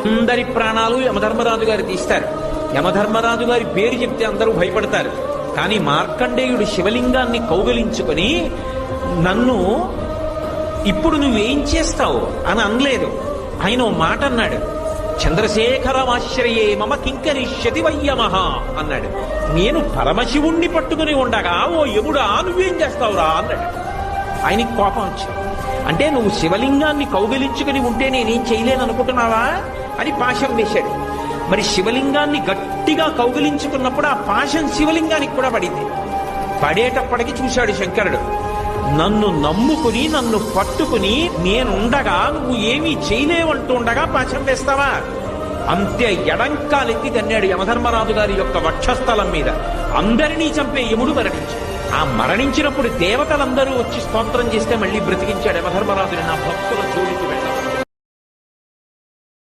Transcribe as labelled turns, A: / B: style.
A: అందరి ప్రాణాలు యమధర్మరాజు గారు తీస్తారు. యమధర్మరాజు గారి పేరు చెప్తే అందరూ భయపడతారు. కానీ మార్కండేయుడు శివలింగాన్ని కౌగిలించుకొని నన్ను ఇప్పుడు నువ్వేం చేస్తావు అని అనలేదు. ఆయన ఓ మాట అన్నాడు, చంద్రశేఖరమాశ్రయే మమ కింకరిష్యతి వయ్యమహ అన్నాడు. నేను పరమశివుణ్ణి పట్టుకుని ఉండగా ఓ యముడా నువ్వేం చేస్తావురా అన్నాడు. ఆయనకి కోపం వచ్చింది. అంటే నువ్వు శివలింగాన్ని కౌగిలించుకుని ఉంటే నేనేం చేయలేను అనుకుంటున్నావా అని పాశం వేశాడు. మరి శివలింగాన్ని గట్టిగా కౌగిలించుకున్నప్పుడు ఆ పాశం శివలింగానికి కూడా పడింది. పడేటప్పటికి చూశాడు శంకరుడు, నన్ను నమ్ముకుని నన్ను పట్టుకుని నేనుండగా నువ్వు ఏమీ చేయలేవంటుండగా పాశం వేస్తావా? అంతే ఎడంకాలెత్తి తన్నాడు యమధర్మరాజు గారి యొక్క వక్షస్థలం మీద. అందరినీ చంపే యముడు మరణించాడు. ఆ మరణించినప్పుడు దేవతలందరూ వచ్చి స్తోత్రం చేస్తే మళ్ళీ బ్రతికించాడు యమధర్మరాజుని. నా భక్తుల జోలికి వెళ్ళ